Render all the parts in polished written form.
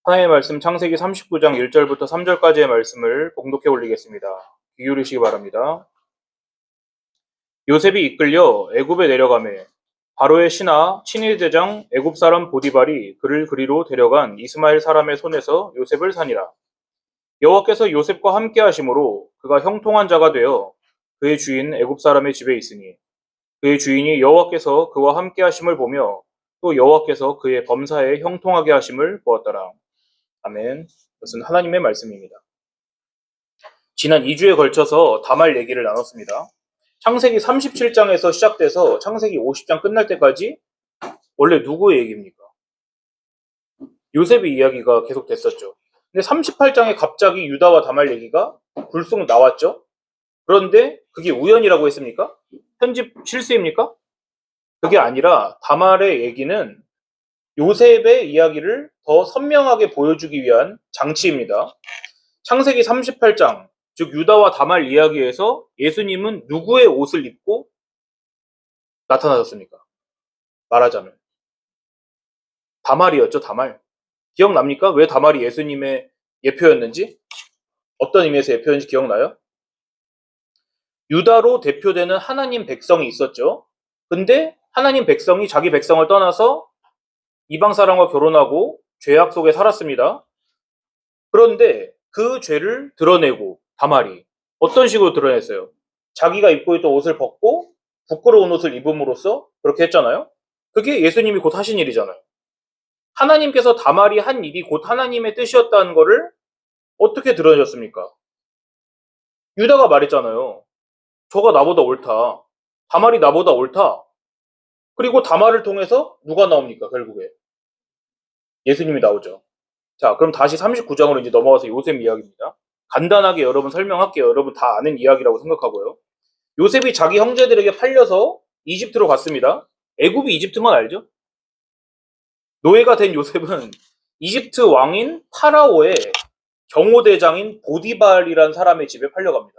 하나님의 말씀 창세기 39장 1절부터 3절까지의 말씀을 봉독해 올리겠습니다. 귀 기울이시기 바랍니다. 요셉이 이끌려 애굽에 내려가매 바로의 신하 친위 대장 애굽 사람 보디발이 그를 그리로 데려간 이스마엘 사람의 손에서 요셉을 산이라. 여호와께서 요셉과 함께 하심으로 그가 형통한 자가 되어 그의 주인 애굽 사람의 집에 있으니 그의 주인이 여호와께서 그와 함께 하심을 보며 또 여호와께서 그의 범사에 형통하게 하심을 보았더라. 아멘. 이것은 하나님의 말씀입니다. 지난 2주에 걸쳐서 다말 얘기를 나눴습니다. 창세기 37장에서 시작돼서 창세기 50장 끝날 때까지 원래 누구의 얘기입니까? 요셉의 이야기가 계속 됐었죠. 근데 38장에 갑자기 유다와 다말 얘기가 불쑥 나왔죠. 그런데 그게 우연이라고 했습니까? 편집 실수입니까? 그게 아니라 다말의 얘기는 요셉의 이야기를 더 선명하게 보여주기 위한 장치입니다. 창세기 38장, 즉 유다와 다말 이야기에서 예수님은 누구의 옷을 입고 나타나셨습니까? 말하자면 다말이었죠. 다말. 기억납니까? 왜 다말이 예수님의 예표였는지? 어떤 의미에서 예표였는지 기억나요? 유다로 대표되는 하나님 백성이 있었죠. 근데 하나님 백성이 자기 백성을 떠나서 이방 사람과 결혼하고 죄악 속에 살았습니다. 그런데 그 죄를 드러내고 다말이 어떤 식으로 드러냈어요? 자기가 입고 있던 옷을 벗고 부끄러운 옷을 입음으로써 그렇게 했잖아요. 그게 예수님이 곧 하신 일이잖아요. 하나님께서 다말이 한 일이 곧 하나님의 뜻이었다는 것을 어떻게 드러내셨습니까? 유다가 말했잖아요. 저가 나보다 옳다. 다말이 나보다 옳다. 그리고 다말을 통해서 누가 나옵니까? 결국에 예수님이 나오죠. 자, 그럼 다시 39장으로 이제 넘어가서 요셉 이야기입니다. 간단하게 여러분 설명할게요. 여러분 다 아는 이야기라고 생각하고요. 요셉이 자기 형제들에게 팔려서 이집트로 갔습니다. 애굽이 이집트인 건 알죠? 노예가 된 요셉은 이집트 왕인 파라오의 경호대장인 보디발이라는 사람의 집에 팔려갑니다.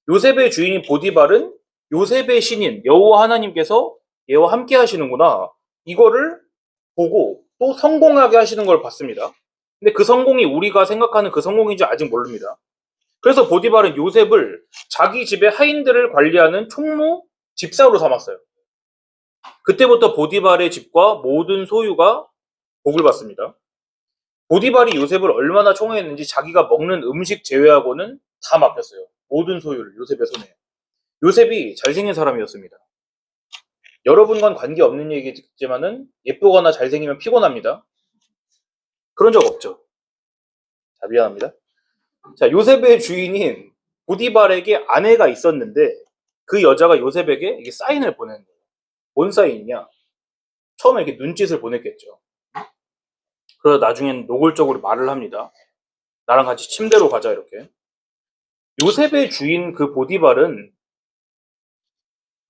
요셉의 주인인 보디발은 요셉의 신인 여호와 하나님께서 얘와 함께 하시는구나. 이거를 보고 또 성공하게 하시는 걸 봤습니다. 근데 그 성공이 우리가 생각하는 그 성공인지 아직 모릅니다. 그래서 보디발은 요셉을 자기 집의 하인들을 관리하는 총무 집사로 삼았어요. 그때부터 보디발의 집과 모든 소유가 복을 받습니다. 보디발이 요셉을 얼마나 총애했는지 자기가 먹는 음식 제외하고는 다 맡겼어요. 모든 소유를 요셉의 손에. 요셉이 잘생긴 사람이었습니다. 여러분과는 관계없는 얘기지만은 예쁘거나 잘생기면 피곤합니다. 그런 적 없죠. 자, 미안합니다. 자, 요셉의 주인인 보디발에게 아내가 있었는데 그 여자가 요셉에게 이게 사인을 보낸 거예요. 뭔 사인이냐? 처음에 이렇게 눈짓을 보냈겠죠. 그러다 나중엔 노골적으로 말을 합니다. 나랑 같이 침대로 가자 이렇게. 요셉의 주인 그 보디발은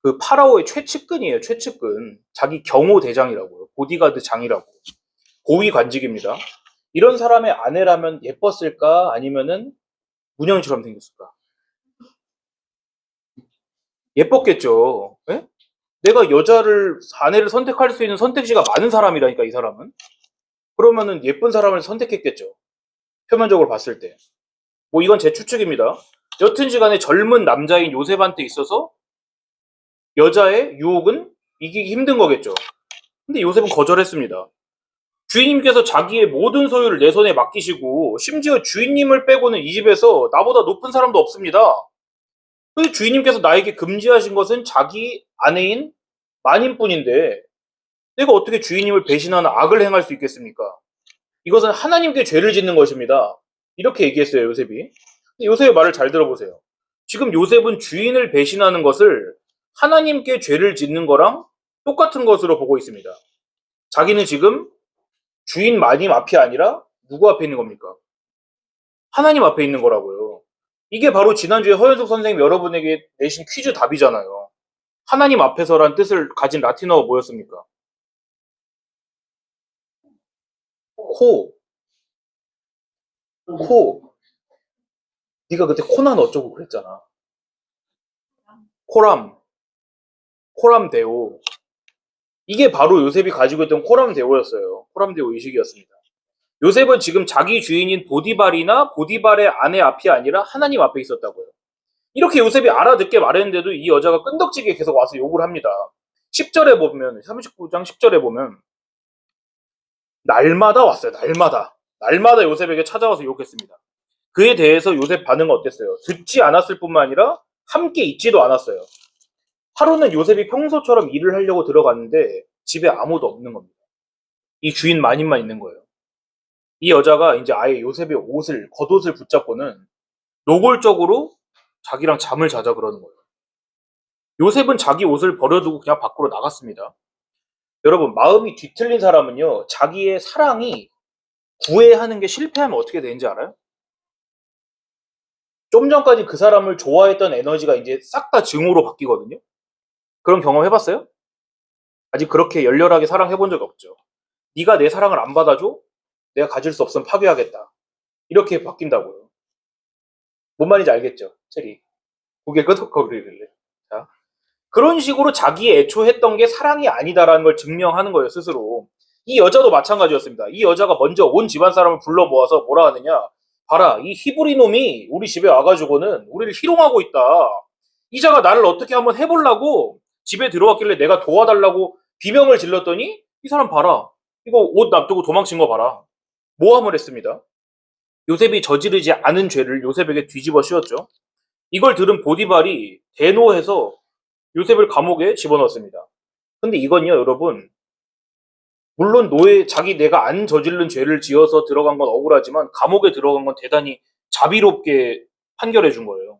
그 파라오의 최측근이에요. 최측근. 자기 경호 대장이라고요. 보디가드 장이라고. 고위 관직입니다. 이런 사람의 아내라면 예뻤을까? 아니면은 문영이처럼 생겼을까? 예뻤겠죠. 예? 내가 여자를 아내를 선택할 수 있는 선택지가 많은 사람이라니까 이 사람은. 그러면은 예쁜 사람을 선택했겠죠. 표면적으로 봤을 때. 뭐 이건 제 추측입니다. 여튼지 간에 젊은 남자인 요셉한테 있어서 여자의 유혹은 이기기 힘든 거겠죠. 근데 요셉은 거절했습니다. 주인님께서 자기의 모든 소유를 내 손에 맡기시고 심지어 주인님을 빼고는 이 집에서 나보다 높은 사람도 없습니다. 그 주인님께서 나에게 금지하신 것은 자기 아내인 마님뿐인데 내가 어떻게 주인님을 배신하는 악을 행할 수 있겠습니까? 이것은 하나님께 죄를 짓는 것입니다. 이렇게 얘기했어요, 요셉이. 요셉의 말을 잘 들어보세요. 지금 요셉은 주인을 배신하는 것을 하나님께 죄를 짓는 거랑 똑같은 것으로 보고 있습니다. 자기는 지금 주인 마님 앞이 아니라 누구 앞에 있는 겁니까? 하나님 앞에 있는 거라고요. 이게 바로 지난주에 허현숙 선생님 여러분에게 내신 퀴즈 답이잖아요. 하나님 앞에서란 뜻을 가진 라틴어가 뭐였습니까? 코. 코. 네가 그때 코난 어쩌고 그랬잖아. 코람. 코람 데오. 이게 바로 요셉이 가지고 있던 코람 데오였어요. 코람 데오 의식이었습니다. 요셉은 지금 자기 주인인 보디발이나 보디발의 아내 앞이 아니라 하나님 앞에 있었다고요. 이렇게 요셉이 알아듣게 말했는데도 이 여자가 끈덕지게 계속 와서 욕을 합니다. 10절에 보면 39장 10절에 보면 날마다 왔어요. 날마다 요셉에게 찾아와서 욕했습니다. 그에 대해서 요셉 반응은 어땠어요? 듣지 않았을 뿐만 아니라 함께 있지도 않았어요. 하루는 요셉이 평소처럼 일을 하려고 들어갔는데 집에 아무도 없는 겁니다. 이 주인 마님만 있는 거예요. 이 여자가 이제 아예 요셉의 겉옷을 붙잡고는 노골적으로 자기랑 잠을 자자 그러는 거예요. 요셉은 자기 옷을 버려두고 그냥 밖으로 나갔습니다. 여러분, 마음이 뒤틀린 사람은요, 자기의 사랑이 구애하는 게 실패하면 어떻게 되는지 알아요? 좀 전까지 그 사람을 좋아했던 에너지가 이제 싹 다 증오로 바뀌거든요. 그런 경험 해봤어요? 아직 그렇게 열렬하게 사랑해본 적 없죠. 네가 내 사랑을 안 받아줘? 내가 가질 수 없으면 파괴하겠다. 이렇게 바뀐다고요. 뭔 말인지 알겠죠? 체리. 고개 끄덕거리길래. 자, 그런 식으로 자기 애초했던 게 사랑이 아니다라는 걸 증명하는 거예요, 스스로. 이 여자도 마찬가지였습니다. 이 여자가 먼저 온 집안 사람을 불러 모아서 뭐라 하느냐. 봐라, 이 히브리 놈이 우리 집에 와가지고는 우리를 희롱하고 있다. 이자가 나를 어떻게 한번 해보려고 집에 들어왔길래 내가 도와달라고 비명을 질렀더니 이 사람 봐라. 이거 옷 놔두고 도망친 거 봐라. 모함을 했습니다. 요셉이 저지르지 않은 죄를 요셉에게 뒤집어 씌웠죠. 이걸 들은 보디발이 대노해서 요셉을 감옥에 집어넣었습니다. 근데 이건요, 여러분, 물론 내가 안 저지른 죄를 지어서 들어간 건 억울하지만 감옥에 들어간 건 대단히 자비롭게 판결해 준 거예요.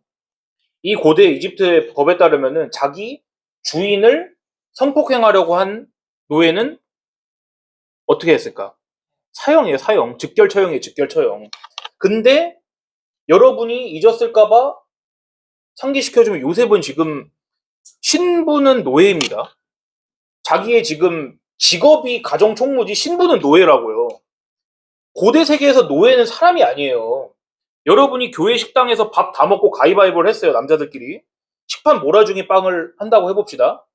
이 고대 이집트의 법에 따르면은 자기 주인을 성폭행하려고 한 노예는 어떻게 했을까? 사형이에요, 사형. 즉결처형이에요, 즉결처형. 근데 여러분이 잊었을까봐 상기시켜주면 요셉은 지금 신부는 노예입니다. 자기의 지금 직업이 가정총무지 신부는 노예라고요. 고대 세계에서 노예는 사람이 아니에요. 여러분이 교회 식당에서 밥 다 먹고 가위바위보를 했어요, 남자들끼리. 식판 몰아주기 빵을 한다고 해봅시다.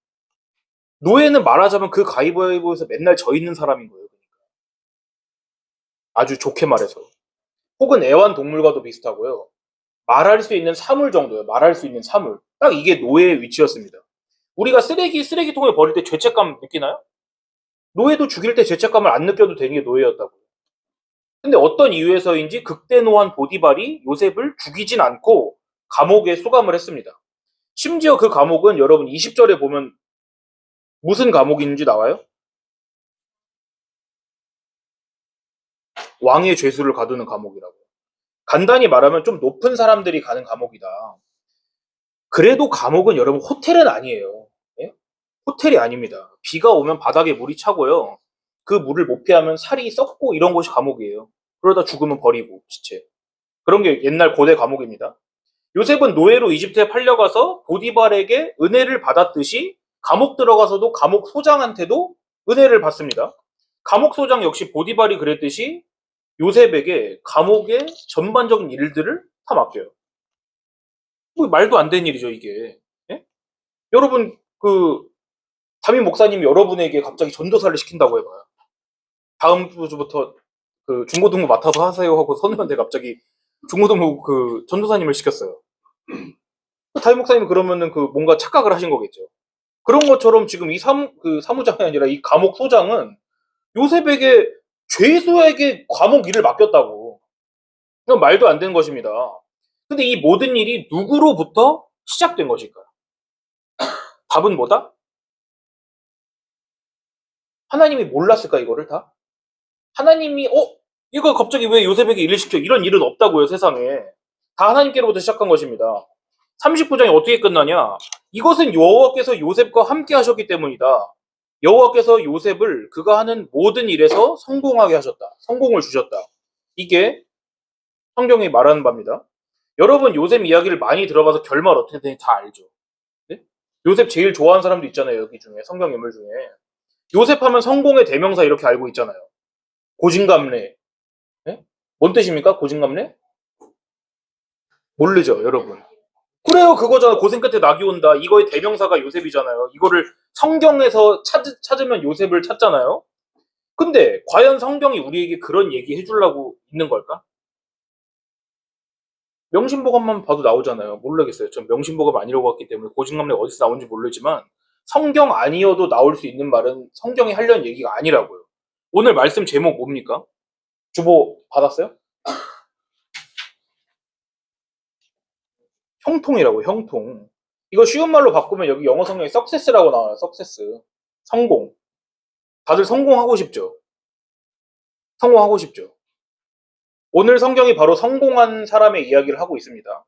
노예는 말하자면 그 가위바위보에서 맨날 져 있는 사람인 거예요. 아주 좋게 말해서. 혹은 애완동물과도 비슷하고요. 말할 수 있는 사물 정도예요. 말할 수 있는 사물. 딱 이게 노예의 위치였습니다. 우리가 쓰레기통에 버릴 때 죄책감 느끼나요? 노예도 죽일 때 죄책감을 안 느껴도 되는 게 노예였다고요. 근데 어떤 이유에서인지 극대노한 보디발이 요셉을 죽이진 않고 감옥에 수감을 했습니다. 심지어 그 감옥은 여러분 20절에 보면 무슨 감옥인지 나와요? 왕의 죄수를 가두는 감옥이라고. 간단히 말하면 좀 높은 사람들이 가는 감옥이다. 그래도 감옥은 여러분 호텔은 아니에요. 예? 호텔이 아닙니다. 비가 오면 바닥에 물이 차고요. 그 물을 못 피하면 살이 썩고 이런 곳이 감옥이에요. 그러다 죽으면 버리고 시체. 그런 게 옛날 고대 감옥입니다. 요셉은 노예로 이집트에 팔려가서 보디발에게 은혜를 받았듯이 감옥 들어가서도 감옥 소장한테도 은혜를 받습니다. 감옥 소장 역시 보디발이 그랬듯이 요셉에게 감옥의 전반적인 일들을 다 맡겨요. 뭐 말도 안 되는 일이죠, 이게. 예? 여러분, 담임 목사님이 여러분에게 갑자기 전도사를 시킨다고 해봐요. 다음 주부터 중고등부 맡아서 하세요 하고 선우한테 갑자기 중고등부 전도사님을 시켰어요. 담임 목사님은 그러면은 뭔가 착각을 하신 거겠죠. 그런 것처럼 지금 이 사무장이 아니라 이 감옥 소장은 요셉에게 죄수에게 감옥 일을 맡겼다고. 이건 말도 안 되는 것입니다. 근데 이 모든 일이 누구로부터 시작된 것일까요? 답은 뭐다? 하나님이 몰랐을까 이거를 다? 하나님이 이거 갑자기 왜 요셉에게 일을 시켜? 이런 일은 없다고요, 세상에. 다 하나님께로부터 시작한 것입니다. 39장이 어떻게 끝나냐? 이것은 여호와께서 요셉과 함께 하셨기 때문이다. 여호와께서 요셉을 그가 하는 모든 일에서 성공하게 하셨다. 성공을 주셨다. 이게 성경이 말하는 바입니다. 여러분 요셉 이야기를 많이 들어봐서 결말 어떻게 되는지 다 알죠. 네? 요셉 제일 좋아하는 사람도 있잖아요. 여기 중에 성경 인물 중에. 요셉 하면 성공의 대명사 이렇게 알고 있잖아요. 고진감래. 네? 뭔 뜻입니까? 고진감래? 모르죠, 여러분. 그래요, 그거잖아. 고생 끝에 낙이 온다. 이거의 대명사가 요셉이잖아요. 이거를 성경에서 찾으면 요셉을 찾잖아요. 근데 과연 성경이 우리에게 그런 얘기 해주려고 있는 걸까? 명심보감만 봐도 나오잖아요. 모르겠어요. 전 명심보감 안 읽어봤기 때문에 고진감래 어디서 나온지 모르지만 성경 아니어도 나올 수 있는 말은 성경이 하려는 얘기가 아니라고요. 오늘 말씀 제목 뭡니까? 주보 받았어요? 형통이라고 형통. 이거 쉬운 말로 바꾸면 여기 영어 성경에 success라고 나와요. success. 성공. 다들 성공하고 싶죠? 성공하고 싶죠? 오늘 성경이 바로 성공한 사람의 이야기를 하고 있습니다.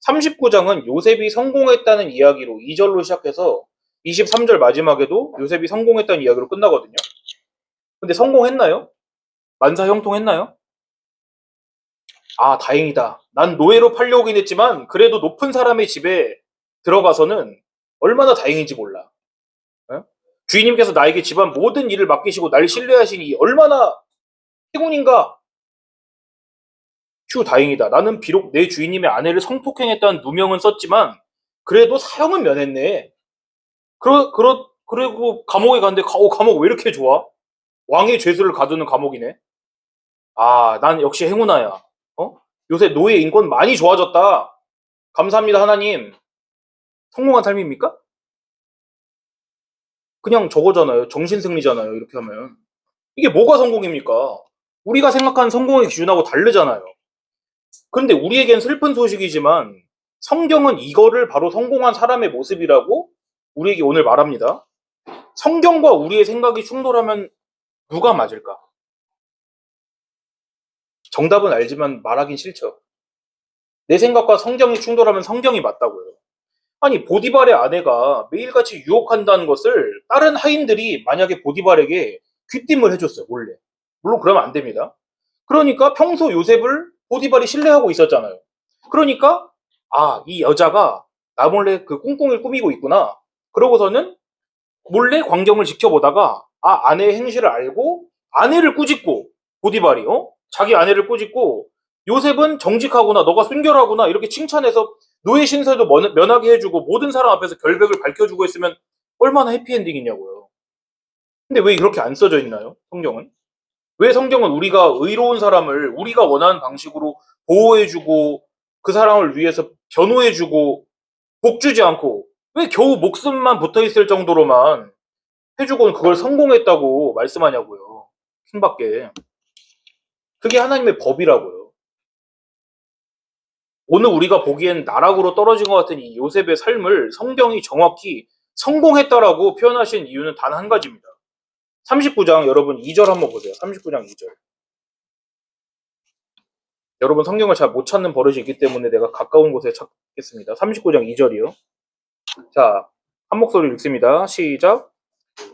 39장은 요셉이 성공했다는 이야기로 2절로 시작해서 23절 마지막에도 요셉이 성공했다는 이야기로 끝나거든요. 근데 성공했나요? 만사 형통했나요? 아, 다행이다. 난 노예로 팔려오긴 했지만 그래도 높은 사람의 집에 들어가서는 얼마나 다행인지 몰라. 어? 주인님께서 나에게 집안 모든 일을 맡기시고 날 신뢰하시니 얼마나 행운인가. 휴, 다행이다. 나는 비록 내 주인님의 아내를 성폭행했다는 누명은 썼지만 그래도 사형은 면했네. 그리고 감옥에 갔는데 감옥 왜 이렇게 좋아? 왕의 죄수를 가두는 감옥이네. 아, 난 역시 행운아야. 어? 요새 노예 인권 많이 좋아졌다. 감사합니다, 하나님. 성공한 삶입니까? 그냥 저거잖아요. 정신승리잖아요. 이렇게 하면. 이게 뭐가 성공입니까? 우리가 생각하는 성공의 기준하고 다르잖아요. 그런데 우리에겐 슬픈 소식이지만 성경은 이거를 바로 성공한 사람의 모습이라고 우리에게 오늘 말합니다. 성경과 우리의 생각이 충돌하면 누가 맞을까? 정답은 알지만 말하긴 싫죠. 내 생각과 성경이 충돌하면 성경이 맞다고요. 아니, 보디발의 아내가 매일같이 유혹한다는 것을 다른 하인들이 만약에 보디발에게 귀띔을 해줬어요, 몰래. 물론 그러면 안 됩니다. 그러니까 평소 요셉을 보디발이 신뢰하고 있었잖아요. 그러니까, 아, 이 여자가 나 몰래 그 꿍꿍이를 꾸미고 있구나. 그러고서는 몰래 광경을 지켜보다가, 아, 아내의 행실을 알고, 아내를 꾸짖고, 보디발이, 자기 아내를 꾸짖고, 요셉은 정직하구나, 너가 순결하구나, 이렇게 칭찬해서 노예 신세도 면하게 해주고, 모든 사람 앞에서 결백을 밝혀주고 했으면 얼마나 해피엔딩이냐고요. 근데 왜 그렇게 안 써져 있나요, 성경은? 왜 성경은 우리가 의로운 사람을 우리가 원하는 방식으로 보호해주고 그 사람을 위해서 변호해주고 복주지 않고 왜 겨우 목숨만 붙어있을 정도로만 해주고는 그걸 성공했다고 말씀하냐고요. 킹밖에. 그게 하나님의 법이라고요. 오늘 우리가 보기엔 나락으로 떨어진 것 같은 이 요셉의 삶을 성경이 정확히 성공했다라고 표현하신 이유는 단 한 가지입니다. 39장 여러분 2절 한번 보세요. 39장 2절. 여러분 성경을 잘 못 찾는 버릇이 있기 때문에 내가 가까운 곳에 찾겠습니다. 39장 2절이요. 자, 한 목소리 읽습니다. 시작.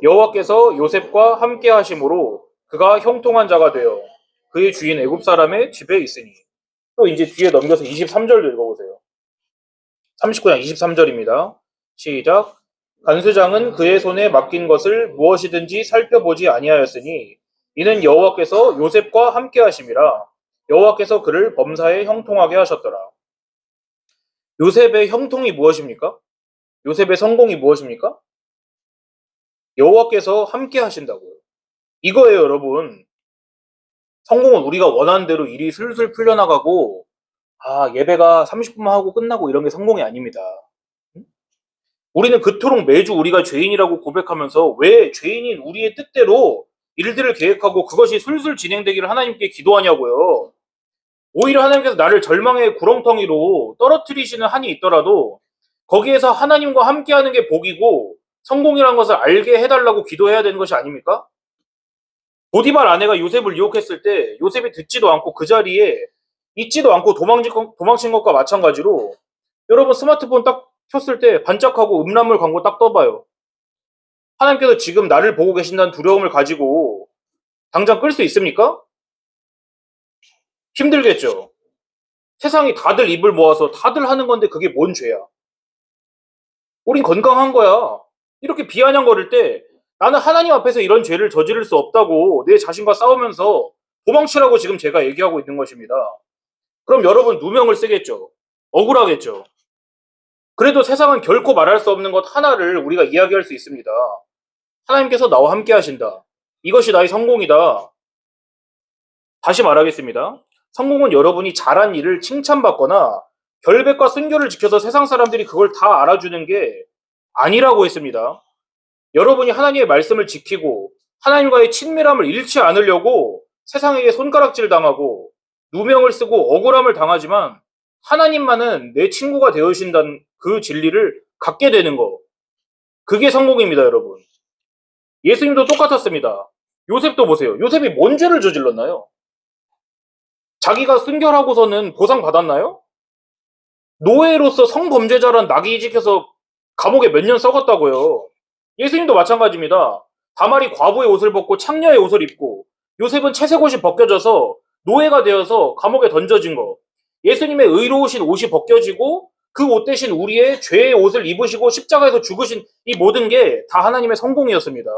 여호와께서 요셉과 함께 하심으로 그가 형통한 자가 되어 그의 주인 애굽 사람의 집에 있으니. 또 이제 뒤에 넘겨서 23절도 읽어보세요. 39장 23절입니다. 시작. 간수장은 그의 손에 맡긴 것을 무엇이든지 살펴보지 아니하였으니 이는 여호와께서 요셉과 함께 하심이라. 여호와께서 그를 범사에 형통하게 하셨더라. 요셉의 형통이 무엇입니까? 요셉의 성공이 무엇입니까? 여호와께서 함께 하신다고요. 이거예요, 여러분. 성공은 우리가 원하는 대로 일이 슬슬 풀려나가고 예배가 30분만 하고 끝나고 이런 게 성공이 아닙니다. 우리는 그토록 매주 우리가 죄인이라고 고백하면서 왜 죄인인 우리의 뜻대로 일들을 계획하고 그것이 술술 진행되기를 하나님께 기도하냐고요. 오히려 하나님께서 나를 절망의 구렁텅이로 떨어뜨리시는 한이 있더라도 거기에서 하나님과 함께하는 게 복이고 성공이라는 것을 알게 해달라고 기도해야 되는 것이 아닙니까? 보디발 아내가 요셉을 유혹했을 때 요셉이 듣지도 않고 그 자리에 있지도 않고 도망친 것과 마찬가지로 여러분 스마트폰 딱 켰을 때 반짝하고 음란물 광고 딱 떠봐요. 하나님께서 지금 나를 보고 계신다는 두려움을 가지고 당장 끌 수 있습니까? 힘들겠죠. 세상이 다들 입을 모아서 다들 하는 건데 그게 뭔 죄야. 우린 건강한 거야. 이렇게 비아냥거릴 때 나는 하나님 앞에서 이런 죄를 저지를 수 없다고 내 자신과 싸우면서 도망치라고 지금 제가 얘기하고 있는 것입니다. 그럼 여러분 누명을 쓰겠죠. 억울하겠죠. 그래도 세상은 결코 말할 수 없는 것 하나를 우리가 이야기할 수 있습니다. 하나님께서 나와 함께 하신다. 이것이 나의 성공이다. 다시 말하겠습니다. 성공은 여러분이 잘한 일을 칭찬받거나 결백과 순결을 지켜서 세상 사람들이 그걸 다 알아주는 게 아니라고 했습니다. 여러분이 하나님의 말씀을 지키고 하나님과의 친밀함을 잃지 않으려고 세상에게 손가락질 당하고 누명을 쓰고 억울함을 당하지만 하나님만은 내 친구가 되어주신다는 그 진리를 갖게 되는 거. 그게 성공입니다, 여러분. 예수님도 똑같았습니다. 요셉도 보세요. 요셉이 뭔 죄를 저질렀나요? 자기가 순결하고서는 보상받았나요? 노예로서 성범죄자란 낙이 찍혀서 감옥에 몇 년 썩었다고요. 예수님도 마찬가지입니다. 다말이 과부의 옷을 벗고 창녀의 옷을 입고 요셉은 채색옷이 벗겨져서 노예가 되어서 감옥에 던져진 거. 예수님의 의로우신 옷이 벗겨지고 그 옷 대신 우리의 죄의 옷을 입으시고 십자가에서 죽으신 이 모든 게 다 하나님의 성공이었습니다.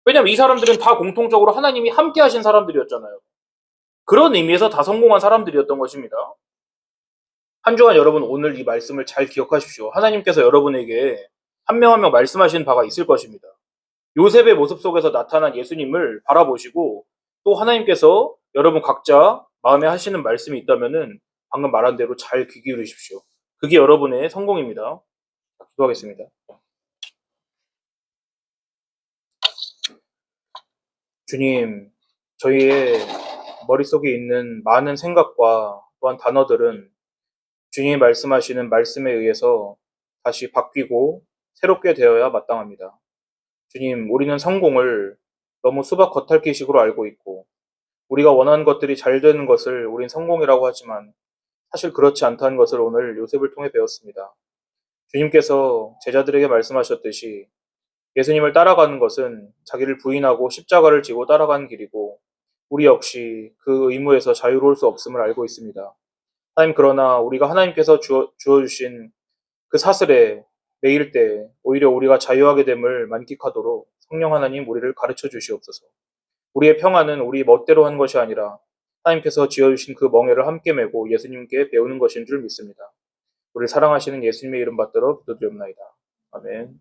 왜냐하면 이 사람들은 다 공통적으로 하나님이 함께 하신 사람들이었잖아요. 그런 의미에서 다 성공한 사람들이었던 것입니다. 한 주간 여러분 오늘 이 말씀을 잘 기억하십시오. 하나님께서 여러분에게 한 명 한 명 말씀하신 바가 있을 것입니다. 요셉의 모습 속에서 나타난 예수님을 바라보시고 또 하나님께서 여러분 각자 마음에 하시는 말씀이 있다면은 방금 말한 대로 잘 귀 기울이십시오. 그게 여러분의 성공입니다. 기도하겠습니다. 주님, 저희의 머릿속에 있는 많은 생각과 또한 단어들은 주님이 말씀하시는 말씀에 의해서 다시 바뀌고 새롭게 되어야 마땅합니다. 주님, 우리는 성공을 너무 수박 겉핥기식으로 알고 있고 우리가 원하는 것들이 잘 되는 것을 우린 성공이라고 하지만 사실 그렇지 않다는 것을 오늘 요셉을 통해 배웠습니다. 주님께서 제자들에게 말씀하셨듯이 예수님을 따라가는 것은 자기를 부인하고 십자가를 지고 따라가는 길이고 우리 역시 그 의무에서 자유로울 수 없음을 알고 있습니다. 하나님, 그러나 우리가 하나님께서 주어주신 그 사슬에 매일 때 오히려 우리가 자유하게 됨을 만끽하도록 성령 하나님 우리를 가르쳐 주시옵소서. 우리의 평안은 우리 멋대로 한 것이 아니라 하나님께서 지어주신 그 멍에를 함께 메고 예수님께 배우는 것인 줄 믿습니다. 우리를 사랑하시는 예수님의 이름 받들어 기도드리옵나이다. 아멘.